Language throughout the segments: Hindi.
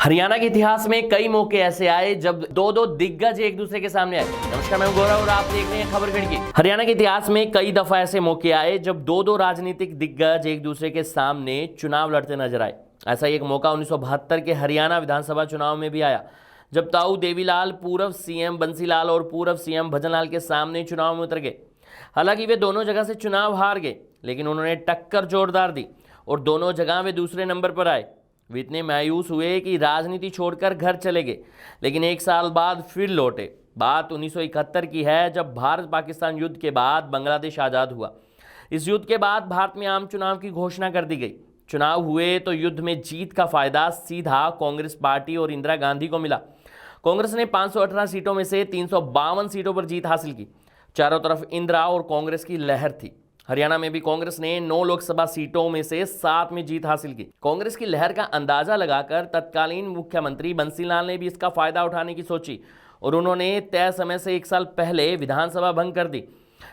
हरियाणा के इतिहास में कई मौके ऐसे आए जब दो दो दिग्गज एक दूसरे के सामने आए। नमस्कार, मैं गौरव और आप देख रहे हैं खबर खिड़की। हरियाणा के इतिहास में कई दफा ऐसे मौके आए जब दो दो राजनीतिक दिग्गज एक दूसरे के सामने चुनाव लड़ते नजर आए। ऐसा एक मौका 1972 के हरियाणा विधानसभा चुनाव में भी आया, जब ताऊ देवीलाल पूर्व सीएम बंसीलाल और पूर्व सीएम भजनलाल के सामने चुनाव में उतर गए। हालांकि वे दोनों जगह से चुनाव हार गए, लेकिन उन्होंने टक्कर जोरदार दी और दोनों जगह वे दूसरे नंबर पर आए। वे इतने मायूस हुए कि राजनीति छोड़कर घर चले गए, लेकिन एक साल बाद फिर लौटे। बात 1971 की है, जब भारत पाकिस्तान युद्ध के बाद बांग्लादेश आज़ाद हुआ। इस युद्ध के बाद भारत में आम चुनाव की घोषणा कर दी गई। चुनाव हुए तो युद्ध में जीत का फायदा सीधा कांग्रेस पार्टी और इंदिरा गांधी को मिला। कांग्रेस ने 518 सीटों में से 352 सीटों पर जीत हासिल की। चारों तरफ इंदिरा और कांग्रेस की लहर थी। हरियाणा में भी कांग्रेस ने 9 लोकसभा सीटों में से 7 में जीत हासिल की। कांग्रेस की लहर का अंदाजा लगाकर तत्कालीन मुख्यमंत्री बंसीलाल ने भी इसका फायदा उठाने की सोची और उन्होंने तय समय से 1 साल पहले विधानसभा भंग कर दी।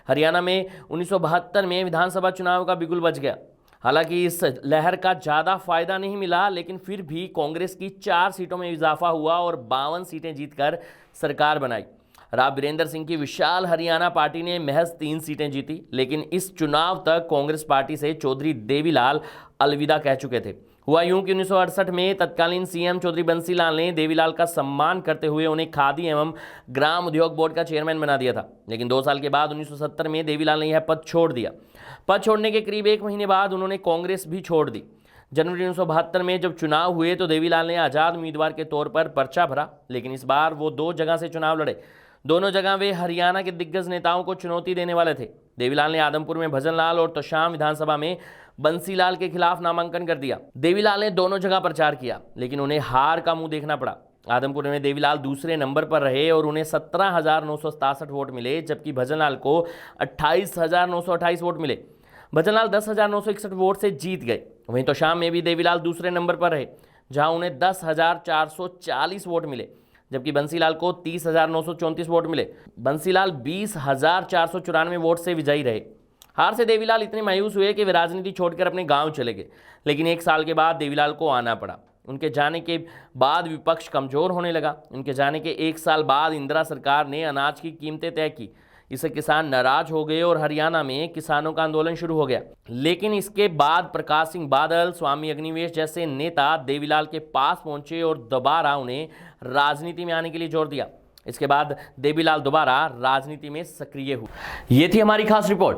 हरियाणा में 1972 में विधानसभा चुनाव का बिगुल बज गया। हालांकि इस लहर का ज़्यादा फायदा नहीं मिला, लेकिन फिर भी कांग्रेस की 4 सीटों में इजाफा हुआ और 52 सीटें जीतकर सरकार बनाई। राव वीरेंद्र सिंह की विशाल हरियाणा पार्टी ने महज 3 सीटें जीती, लेकिन इस चुनाव तक कांग्रेस पार्टी से चौधरी देवीलाल अलविदा कह चुके थे। हुआ यूं कि 1968 में तत्कालीन सीएम चौधरी बंसीलाल ने देवीलाल का सम्मान करते हुए उन्हें खादी एवं ग्राम उद्योग बोर्ड का चेयरमैन बना दिया था। लेकिन 2 साल के बाद 1970 में देवीलाल ने यह पद छोड़ दिया। पद छोड़ने के करीब 1 महीने बाद उन्होंने कांग्रेस भी छोड़ दी। जनवरी 1972 में जब चुनाव हुए तो देवीलाल ने आज़ाद उम्मीदवार के तौर पर पर्चा भरा, लेकिन इस बार वो 2 जगह से चुनाव लड़े। दोनों जगह वे हरियाणा के दिग्गज नेताओं को चुनौती देने वाले थे। देवीलाल ने आदमपुर में भजनलाल और तोशाम विधानसभा में बंसीलाल के खिलाफ नामांकन कर दिया। देवीलाल ने दोनों जगह प्रचार किया, लेकिन उन्हें हार का मुंह देखना पड़ा। आदमपुर में देवीलाल दूसरे नंबर पर रहे और उन्हें 17,967 वोट मिले, जबकि भजनलाल को 28,928 वोट मिले। भजनलाल 10,961 वोट से जीत गए। वहीं तोशाम में भी देवीलाल दूसरे नंबर पर रहे, जहां उन्हें 10,440 वोट मिले, जबकि बंसीलाल को 30,934 वोट मिले। बंसीलाल 20,494 वोट से विजयी रहे। हार से देवीलाल इतने मायूस हुए कि वे राजनीति छोड़कर अपने गांव चले गए, लेकिन 1 साल के बाद देवीलाल को आना पड़ा। उनके जाने के बाद विपक्ष कमजोर होने लगा। उनके जाने के 1 साल बाद इंदिरा सरकार ने अनाज की कीमतें तय की। इससे किसान नाराज हो गए और हरियाणा में किसानों का आंदोलन शुरू हो गया। लेकिन इसके बाद प्रकाश सिंह बादल, स्वामी अग्निवेश जैसे नेता देवीलाल के पास पहुंचे और दोबारा उन्हें राजनीति में आने के लिए जोर दिया। इसके बाद देवीलाल दोबारा राजनीति में सक्रिय हुए। ये थी हमारी खास रिपोर्ट।